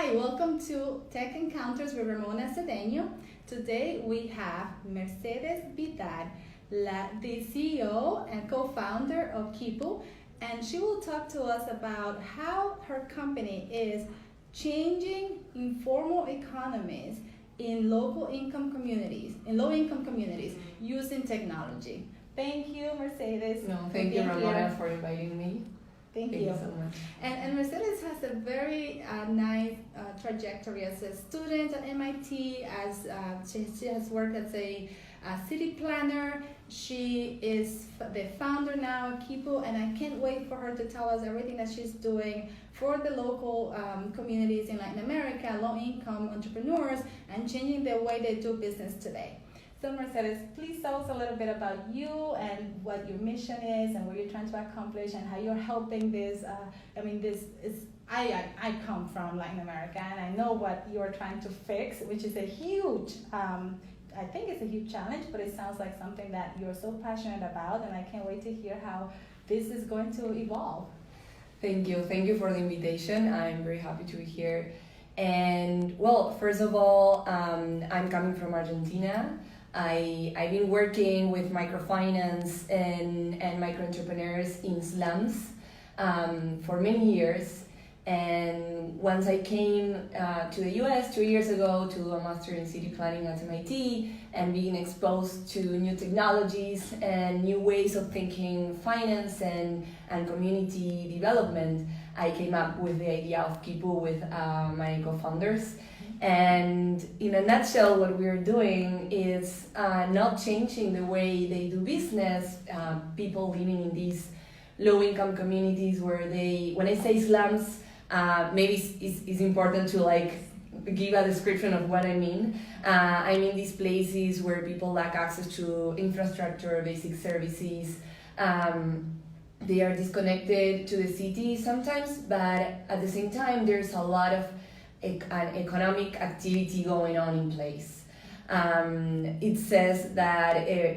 Hi, welcome to Tech Encounters with Ramona Cedeño. Today we have Mercedes Bidart, the CEO and co-founder of Quipu, and she will talk to us about how her company is changing informal economies in low income communities using technology. Thank you, Mercedes. No, thank you, Ramona, for inviting me. Thank you so much. And Mercedes has a very nice trajectory as a student at MIT, as she has worked as a city planner. She is the founder now of Quipu, and I can't wait for her to tell us everything that she's doing for the local communities in Latin America, low-income entrepreneurs, and changing the way they do business today. So Mercedes, please tell us a little bit about you and what your mission is and what you're trying to accomplish and how you're helping this. I come from Latin America and I know what you're trying to fix, which is a huge, I think it's a huge challenge, but it sounds like something that you're so passionate about, and I can't wait to hear how this is going to evolve. Thank you for the invitation. I'm very happy to be here. And well, first of all, I'm coming from Argentina. I've been working with microfinance and micro entrepreneurs in slums for many years. And once I came to the US 2 years ago to do a master in city planning at MIT and being exposed to new technologies and new ways of thinking finance and community development, I came up with the idea of Quipu with my co-founders. And in a nutshell, what we're doing is not changing the way they do business. People living in these low-income communities where when I say slums, maybe it's important to give a description of what I mean. I mean these places where people lack access to infrastructure, basic services. They are disconnected to the city sometimes, but at the same time, there's a lot of an economic activity going on in place. It says that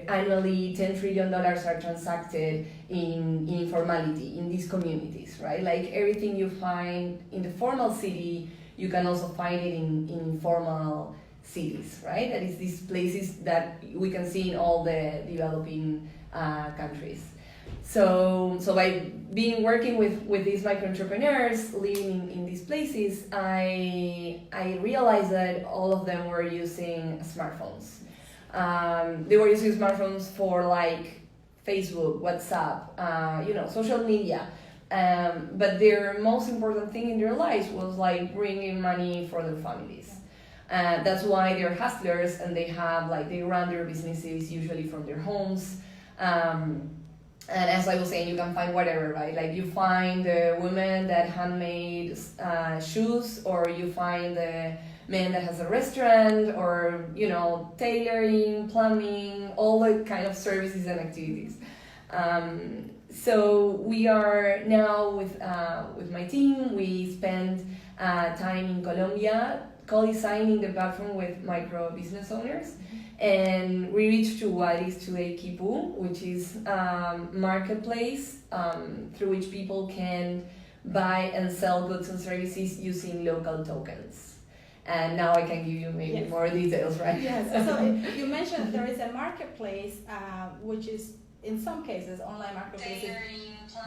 annually $10 trillion are transacted in informality in these communities, right? Like everything you find in the formal city, you can also find it in informal cities, right? That is these places that we can see in all the developing countries. So by working with these micro entrepreneurs living in these places, I realized that all of them were using smartphones. They were using smartphones for Facebook, WhatsApp, social media. But their most important thing in their lives was bringing money for their families. That's why they're hustlers, and they run their businesses usually from their homes. And as I was saying, you can find whatever, right? You find the woman that handmade shoes, or you find the man that has a restaurant, or tailoring, plumbing, all the kind of services and activities. So we are now with my team. We spend time in Colombia co-designing the platform with micro business owners. And we reached to what is today Quipu, which is a marketplace through which people can buy and sell goods and services using local tokens. And now I can give you maybe more details, right? Yes. So you mentioned there is a marketplace, which is in some cases online marketplaces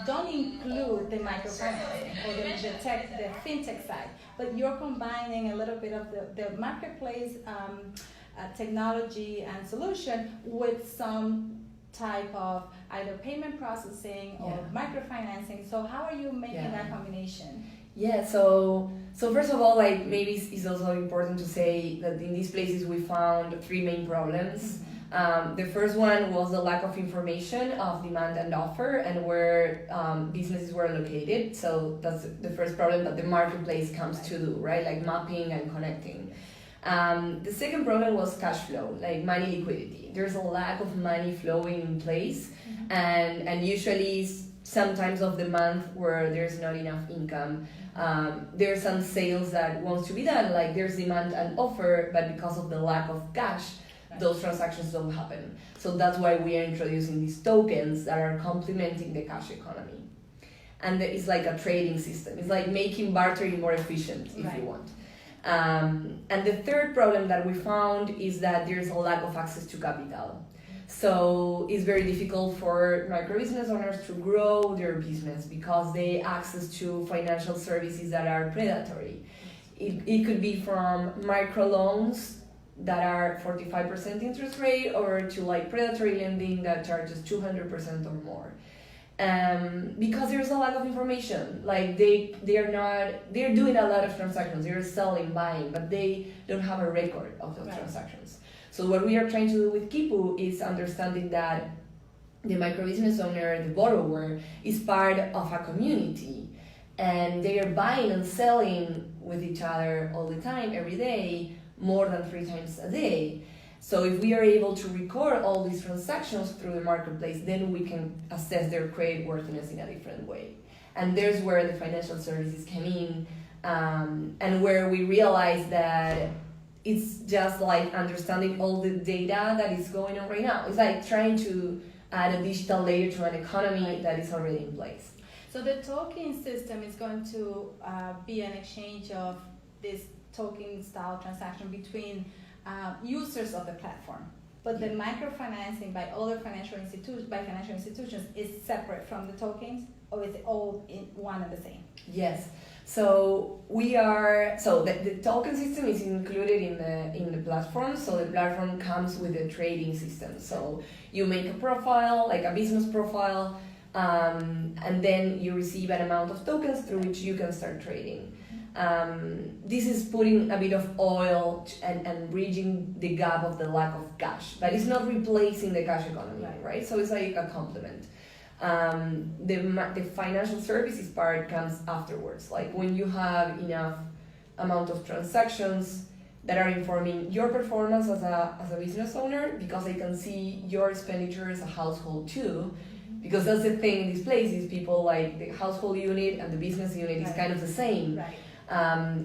don't include the microfinancing or the fintech side, but you're combining a little bit of the marketplace. Technology and solution with some type of either payment processing or microfinancing. So how are you making that combination? Yeah, so first of all, maybe it's also important to say that in these places we found three main problems. Mm-hmm. The first one was the lack of information of demand and offer and where businesses were located. So that's the first problem that the marketplace comes to do, right? Mapping and connecting. The second problem was cash flow, money liquidity. There's a lack of money flowing in place, mm-hmm. and usually sometimes of the month where there's not enough income. There's some sales that wants to be done, there's demand and offer, but because of the lack of cash, those transactions don't happen. So that's why we are introducing these tokens that are complementing the cash economy. And it's like a trading system. It's like making bartering more efficient, if you want. And the third problem that we found is that there's a lack of access to capital. So it's very difficult for micro business owners to grow their business because they access to financial services that are predatory. It could be from micro loans that are 45% interest rate or to like predatory lending that charges 200% or more. Because there's a lack of information. Like they're doing a lot of transactions, they're selling, buying, but they don't have a record of those transactions. So what we are trying to do with Quipu is understanding that the micro business owner, the borrower, is part of a community, and they are buying and selling with each other all the time, every day, more than 3 times a day. So if we are able to record all these transactions through the marketplace, then we can assess their credit worthiness in a different way. And there's where the financial services come in, and where we realize that it's just like understanding all the data that is going on right now. It's like trying to add a digital layer to an economy that is already in place. So the token system is going to be an exchange of this token style transaction between users of the platform, but the microfinancing by financial institutions is separate from the tokens, or is it all in one and the same? Yes. So the token system is included in the platform. So the platform comes with a trading system. So you make a profile, like a business profile, and then you receive an amount of tokens through which you can start trading. This is putting a bit of oil and bridging the gap of the lack of cash, but it's not replacing the cash economy, right? So it's like a complement. The financial services part comes afterwards, like when you have enough amount of transactions that are informing your performance as a business owner, because they can see your expenditure as a household too. Because that's the thing in this place is people like the household unit and the business unit is kind of the same. Right.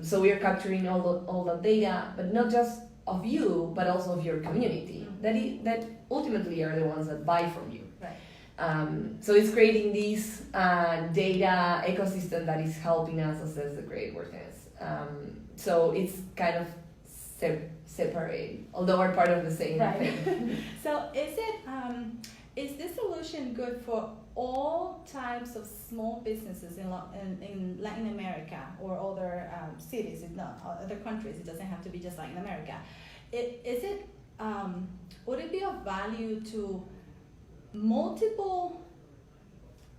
So we are capturing all the data, but not just of you, but also of your community. That ultimately are the ones that buy from you. Right. So it's creating this data ecosystem that is helping us assess the credit worthiness. So it's kind of separate, although are part of the same thing. So is this solution good for all types of small businesses in Latin America or other cities, other countries? It doesn't have to be just Latin America. Would it be of value to multiple?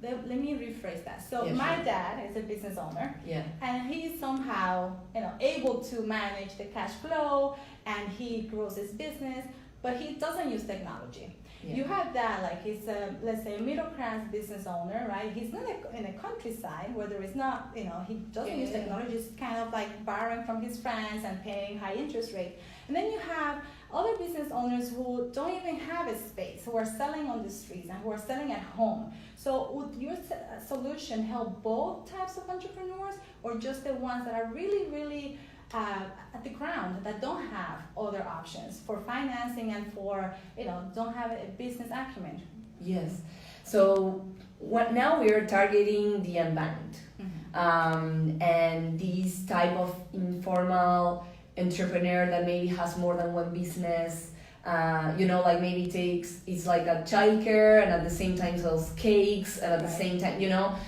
Let me rephrase that. So my dad is a business owner, and he's somehow able to manage the cash flow, and he grows his business, but he doesn't use technology. You have that, like he's let's say a middle class business owner, right? He's not in a countryside where there is not, he doesn't use technology, just kind of like borrowing from his friends and paying high interest rate. And then you have other business owners who don't even have a space, who are selling on the streets and who are selling at home. So would your solution help both types of entrepreneurs, or just the ones that are really, really at the ground, that don't have other options for financing and for don't have a business acumen? Yes. So now we are targeting the unbanked, and these type of informal entrepreneur that maybe has more than one business. Like maybe it's like a childcare and at the same time sells cakes and at the same time,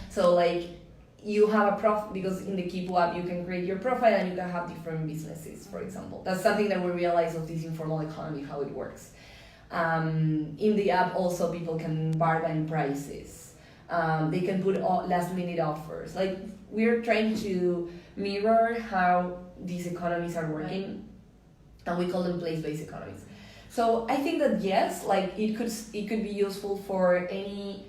so like you have a profile, because in the Quipu app you can create your profile and you can have different businesses, for example. That's something that we realize of this informal economy, how it works. In the app also people can bargain prices. They can put last minute offers. Like we're trying to mirror how these economies are working, and we call them place-based economies. So I think that yes, like it could be useful for any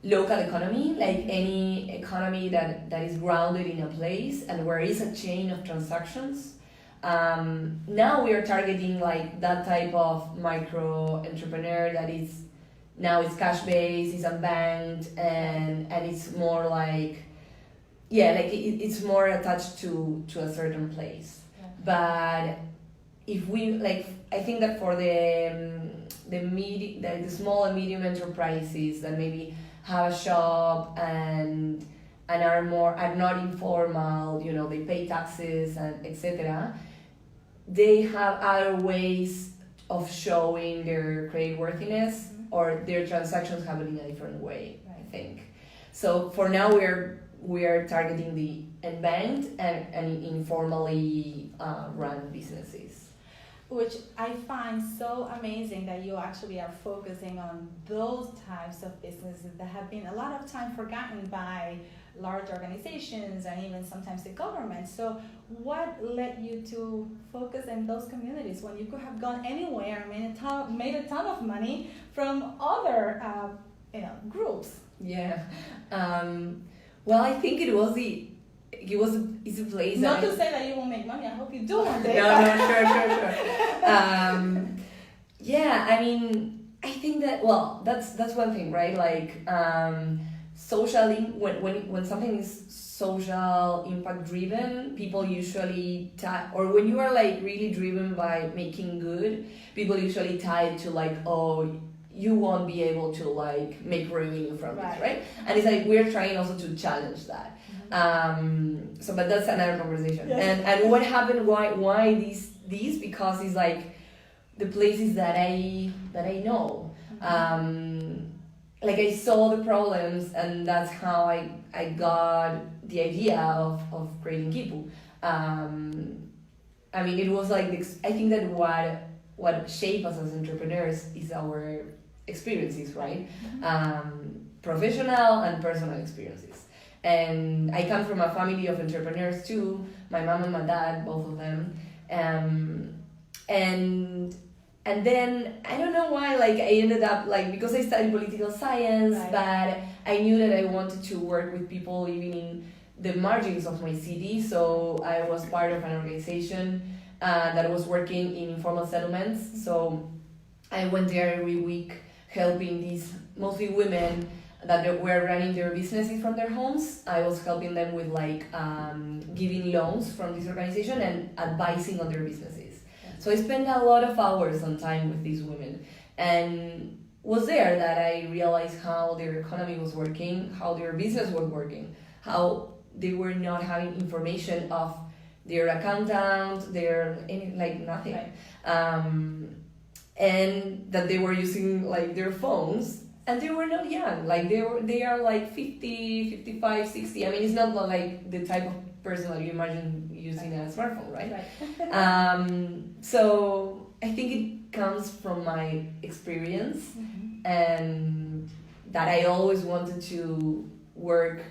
local economy, like any economy that is grounded in a place and where is a chain of transactions. Now we are targeting like that type of micro entrepreneur that is now it's cash based, it's unbanked, and it's more like it's more attached to a certain place. But if we I think that for the small and medium enterprises that maybe have a shop and and are not informal, they pay taxes and etc. They have other ways of showing their creditworthiness, or their transactions happen in a different way, I think. So for now we are targeting the unbanked and informally run businesses. Which I find so amazing that you actually are focusing on those types of businesses that have been a lot of time forgotten by large organizations and even sometimes the government. So what led you to focus in those communities when you could have gone anywhere and made a ton of money from other groups? Yeah. Well, I think it's a place. Not to say that you won't make money. I hope you do one day. No, sure. Yeah, I mean, I think that that's one thing, right? Like, socially, when something is social impact driven, people usually or when you are like really driven by making good, people usually tie it to like, oh, you won't be able to like make revenue from it, right? And it's like we're trying also to challenge that. But that's another conversation. Yes. And what happened? Why these? Because it's like the places that I know. Like I saw the problems, and that's how I got the idea of creating Quipu. I mean, it was like I think that what shapes us as entrepreneurs is our experiences, right? Professional and personal experiences. And I come from a family of entrepreneurs too. My mom and my dad, both of them. And then I don't know why, like I ended up like, because I studied political science, right. But I knew that I wanted to work with people even in the margins of my city. So I was part of an organization that was working in informal settlements. So I went there every week helping these mostly women that were running their businesses from their homes. I was helping them with like giving loans from this organization and advising on their businesses. So I spent a lot of hours on time with these women, and was there that I realized how their economy was working, how their business was working, how they were not having information of their accountant, nothing. Right. And that they were using like their phones. And they were not young, like they are like 50, 55, 60. I mean, it's not like the type of person that you imagine using a smartphone, right? So I think it comes from my experience, and that I always wanted to work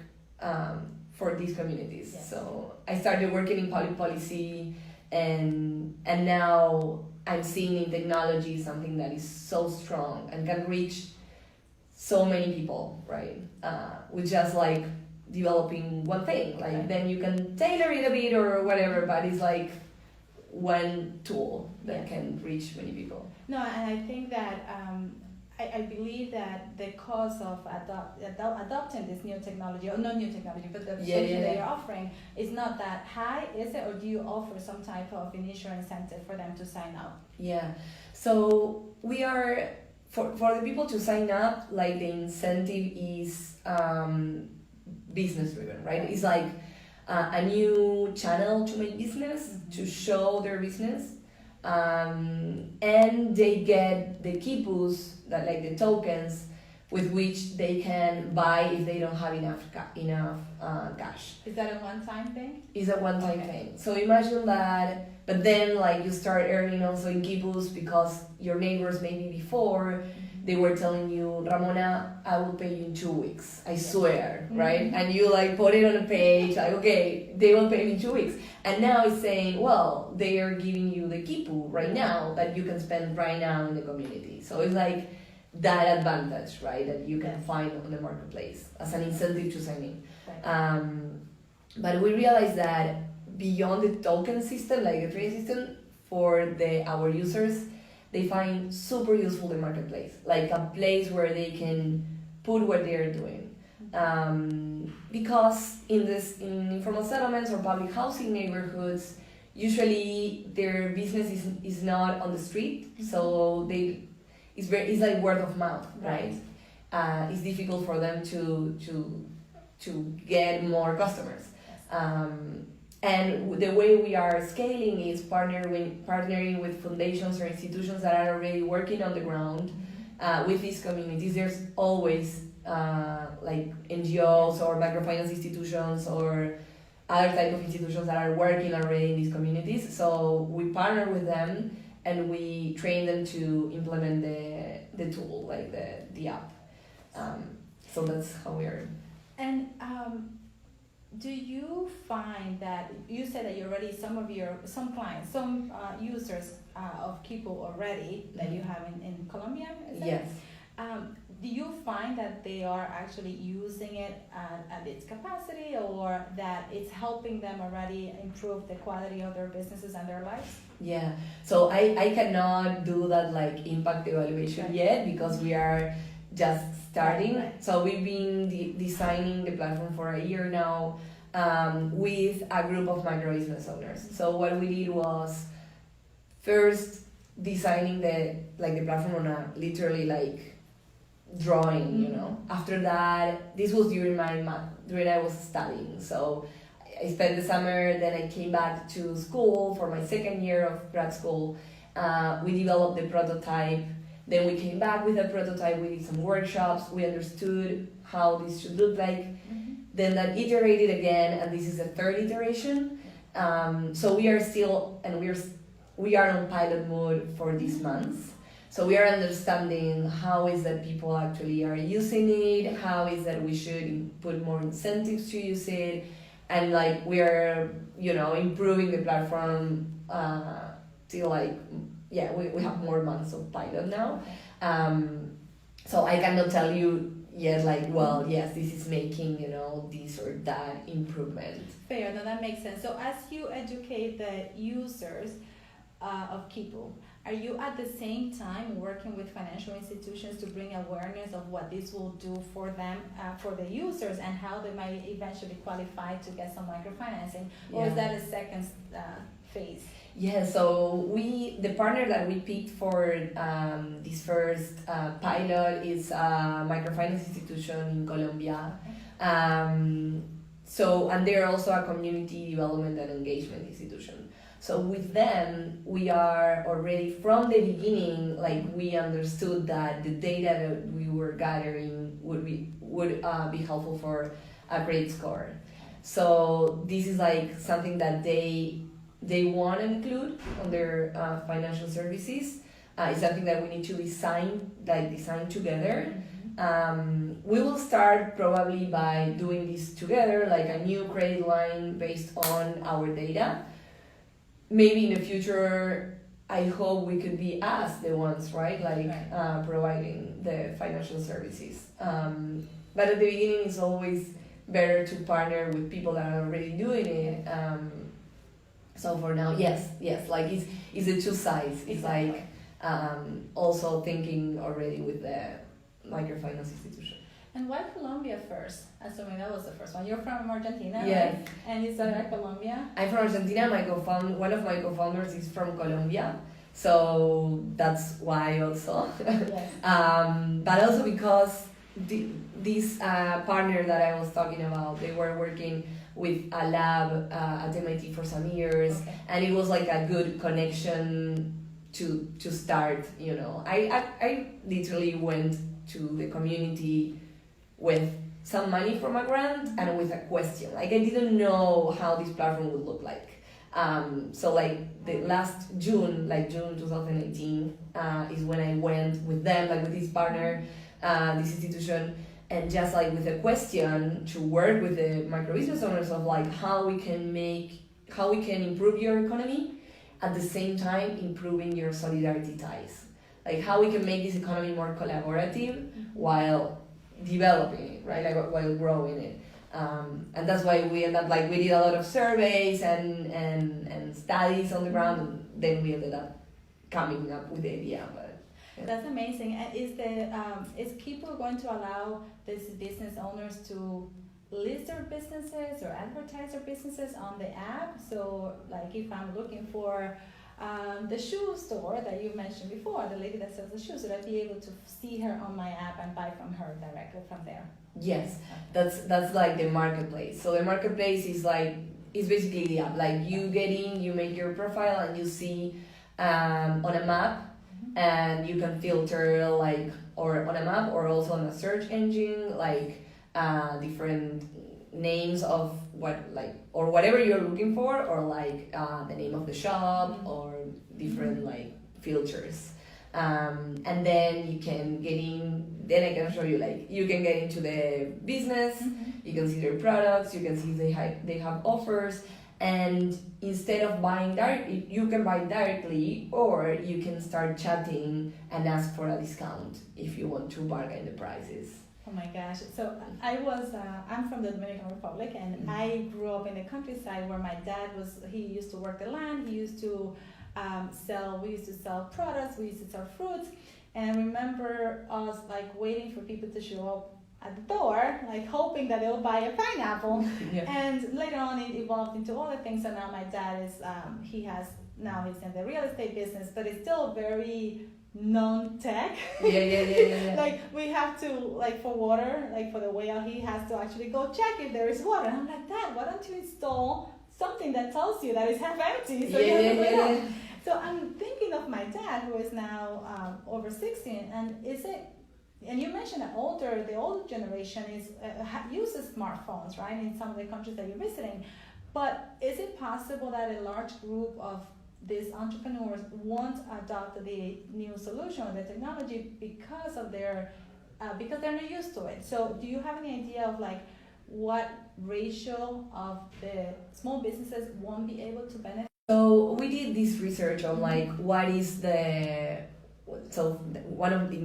for these communities. Yes. So I started working in public policy, and now I'm seeing in technology something that is so strong and can reach so many people, right? With just like developing one thing, like right. Then you can tailor it a bit or whatever, but it's like one tool that can reach many people. No, and I think that I believe that the cost of adopting this new technology, or not new technology, but the solution that you're offering is not that high, is it? Or do you offer some type of initial incentive for them to sign up? Yeah, so we are. For the people to sign up, like the incentive is business driven, right? It's like a new channel to make business, to show their business, and they get the Quipus, that like the tokens, with which they can buy if they don't have enough cash. Is that a one-time thing? It's a one-time thing. So imagine that. But then like you start earning also in Quipus because your neighbors maybe before they were telling you, Ramona, I will pay you in 2 weeks. I swear, right? And you like put it on a page, like, okay, they will pay me in 2 weeks. And now it's saying, well, they are giving you the Quipu right now that you can spend right now in the community. So it's like that advantage, right? That you can find on the marketplace as an incentive to sign in. Right. But we realized that beyond the token system, like the trading system, for our users, they find super useful the marketplace, like a place where they can put what they're doing. Because in informal settlements or public housing neighborhoods, usually their business is not on the street, so it's like word of mouth, right? It's difficult for them to to get more customers. And the way we are scaling is partnering with foundations or institutions that are already working on the ground with these communities. There's always like NGOs or microfinance institutions or other type of institutions that are working already in these communities. So we partner with them and we train them to implement the tool, like the app. So that's how we are. And do you find that you said that you already some clients, some users of Quipu already that you have in Colombia? Yes. Do you find that they are actually using it at its capacity, or that it's helping them already improve the quality of their businesses and their lives? Yeah. So I cannot do that like impact evaluation yet because we are just starting. Right. So we've been designing the platform for a year now with a group of micro business owners. So what we did was first designing the platform on a literally like drawing, you know. After that, this was during I was studying. So I spent the summer, then I came back to school for my second year of grad school. We developed the prototype. Then we came back with a prototype, we did some workshops, we understood how this should look like. Then that iterated again, and this is the third iteration. So we are still, and we are on pilot mode for these months. So we are understanding how is that people actually are using it, how is that we should put more incentives to use it, and like we are, improving the platform till like, we have more months of pilot now. So I cannot tell you yet like, well, yes, this is making, this or that improvement. Fair, no, that makes sense. So as you educate the users of Quipu, are you at the same time working with financial institutions to bring awareness of what this will do for them, for the users, and how they might eventually qualify to get some microfinancing? Or is that a second phase? Yeah, so the partner that we picked for this first pilot is a microfinance institution in Colombia. And they're also a community development and engagement institution. So with them, we are already from the beginning, like we understood that the data that we were gathering would be helpful for a credit score. So this is like something that they want to include on their financial services. It's something that we need to design together. We will start probably by doing this together, like a new credit line based on our data. Maybe in the future, I hope we could be us the ones, right? Providing the financial services. But at the beginning, it's always better to partner with people that are already doing it. So for now, yes, like it's the two sides. It's like also thinking already with the microfinance institution. And why Colombia first? Assuming that was the first one. You're from Argentina, yes. Right? And you started at Colombia? I'm from Argentina. One of my co-founders is from Colombia. So that's why also. Yes. But also because this partner that I was talking about, they were working with a lab at MIT for some years, and it was like a good connection to start. I literally went to the community with some money from a grant and with a question. Like I didn't know how this platform would look like. So like the last June 2018 is when I went with them, like with this partner, this institution, and just like with a question to work with the micro business owners of like how we can improve your economy at the same time improving your solidarity ties. Like how we can make this economy more collaborative while developing it, right? Like while growing it. And that's why we end up we did a lot of surveys and studies on the ground, and then we ended up coming up with the idea. But yeah. That's amazing. And is Quipu going to allow these business owners to list their businesses or advertise their businesses on the app? So like if I'm looking for the shoe store that you mentioned before, the lady that sells the shoes, would I be able to see her on my app and buy from her directly from there? Yes, that's like the marketplace. So the marketplace is like, it's basically the app. Like you get in, you make your profile, and you see on a map, and you can filter like, or on a map or also on a search engine, like different names of what, like, or whatever you're looking for, or like the name of the shop, or different like filters. And then you can get in, then I can show you, like, you can get into the business, you can see their products, you can see they have offers, and instead of buying directly, you can buy directly, or you can start chatting and ask for a discount if you want to bargain the prices. Oh my gosh. So I'm from the Dominican Republic, and I grew up in the countryside where my dad he used to work the land, we used to sell products, we used to sell fruits, and I remember us like waiting for people to show up at the door, like hoping that they'll buy a pineapple. Yeah. And later on it evolved into other things, and now my dad is he's in the real estate business, but it's still very non-tech. Yeah. Like we have to, like for water, like for the whale, he has to actually go check if there is water. And I'm like, Dad, why don't you install something that tells you that it's half empty? So you have to wait up. So I'm thinking of my dad, who is now over 60, and you mentioned that the older generation uses smartphones, right, in some of the countries that you're visiting. But is it possible that a large group of these entrepreneurs won't adopt the new solution or the technology because they're not used to it? So do you have any idea of like what ratio of the small businesses won't be able to benefit? So we did this research on like what is in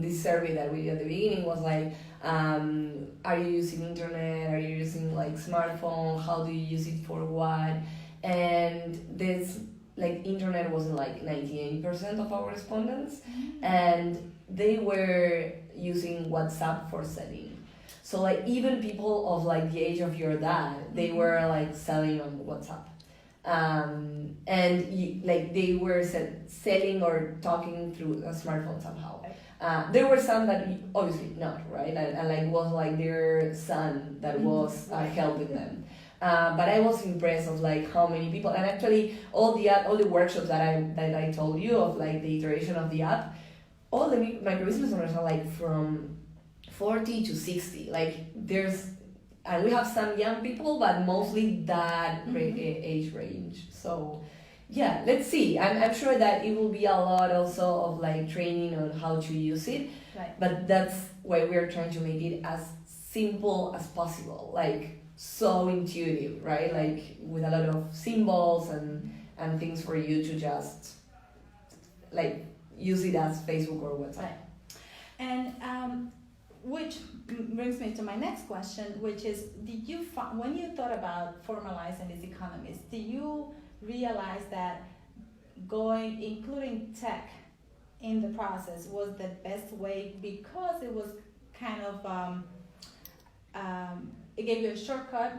this survey that we did at the beginning was like, are you using internet? Are you using like smartphone? How do you use it for what? And this like internet was like 98% of our respondents, and they were using WhatsApp for selling. So like even people of like the age of your dad, they were like selling on WhatsApp. And they were selling or talking through a smartphone somehow. There were some that obviously not, right? And like was like their son that was helping them. But I was impressed of like how many people, and actually all the workshops that I told you of like the iteration of the app, all the micro business owners are like from 40 to 60. Like and we have some young people, but mostly that age range. So yeah, let's see. I'm sure that it will be a lot also of like training on how to use it. Right. But that's why we're trying to make it as simple as possible. Like so intuitive, right? Like with a lot of symbols and things for you to just like use it as Facebook or WhatsApp. Right. And which brings me to my next question, which is, when you thought about formalizing these economies, do you realize that including tech in the process was the best way because it was kind of it gave you a shortcut,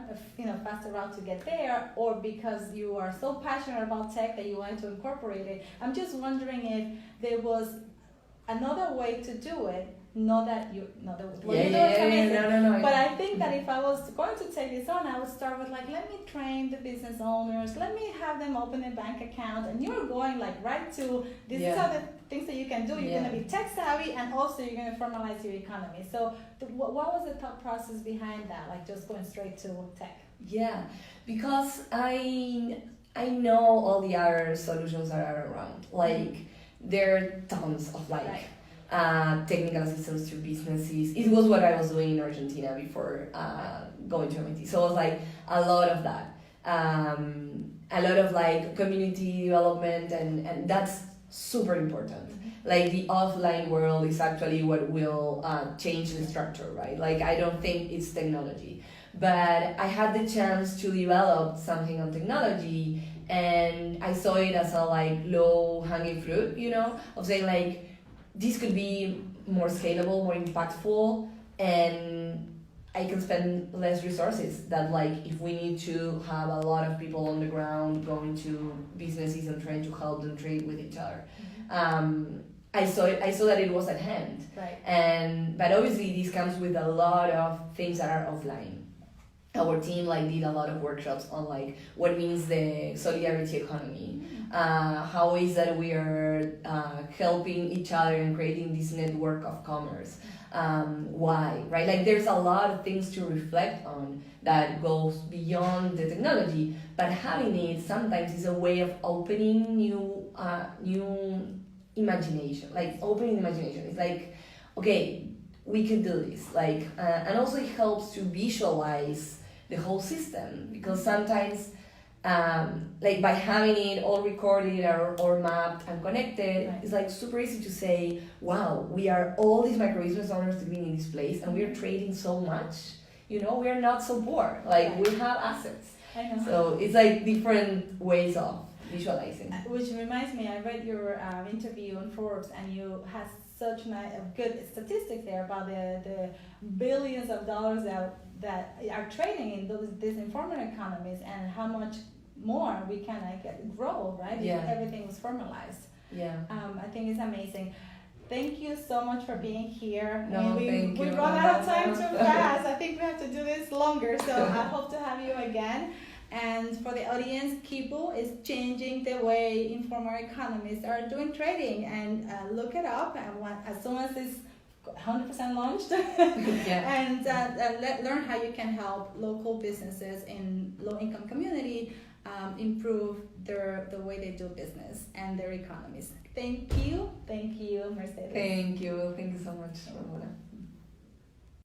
faster route to get there, or because you are so passionate about tech that you wanted to incorporate it? I'm just wondering if there was another way to do it. Not that you know what you're doing is amazing. No. But I think that if I was going to take this on, I would start with like, let me train the business owners, let me have them open a bank account, and you're going like right to these are the things that you can do. You're going to be tech savvy, and also you're going to formalize your economy. So what was the thought process behind that? Like just going straight to tech? Yeah, because I know all the other solutions that are around. Like there are tons of like. Right. Technical assistance to businesses. It was what I was doing in Argentina before going to MIT. So it was like a lot of that. A lot of like community development, and that's super important. Like the offline world is actually what will change the structure, right? Like I don't think it's technology. But I had the chance to develop something on technology, and I saw it as a like low hanging fruit, of saying like, this could be more scalable, more impactful, and I can spend less resources that like if we need to have a lot of people on the ground going to businesses and trying to help them trade with each other. I saw that it was at hand. Right. But obviously this comes with a lot of things that are offline. Our team did a lot of workshops on what means the solidarity economy, how is that we are helping each other and creating this network of commerce, why, right? There's a lot of things to reflect on that goes beyond the technology, but having it sometimes is a way of opening new imagination, opening imagination. It's okay, we can do this, and also it helps to visualize the whole system, because sometimes by having it all recorded or mapped and connected, right. It's super easy to say, wow, we are all these micro-business owners living in this place and we are trading so much, we are not so poor, right. we have assets. I know. So it's different ways of visualizing. Which reminds me, I read your interview on Forbes, and you had such a good statistics there about the billions of dollars that are trading in these informal economies, and how much more we can grow, right? Yeah. If everything was formalized. Yeah. I think it's amazing. Thank you so much for being here. No, thank you. We run out of time too fast. I think we have to do this longer, so I hope to have you again. And for the audience, Quipu is changing the way informal economies are doing trading, and look it up. And as soon as it's 100% launched, yeah. and learn how you can help local businesses in low-income community improve the way they do business and their economies. Thank you, Mercedes. Thank you so much, Ramona.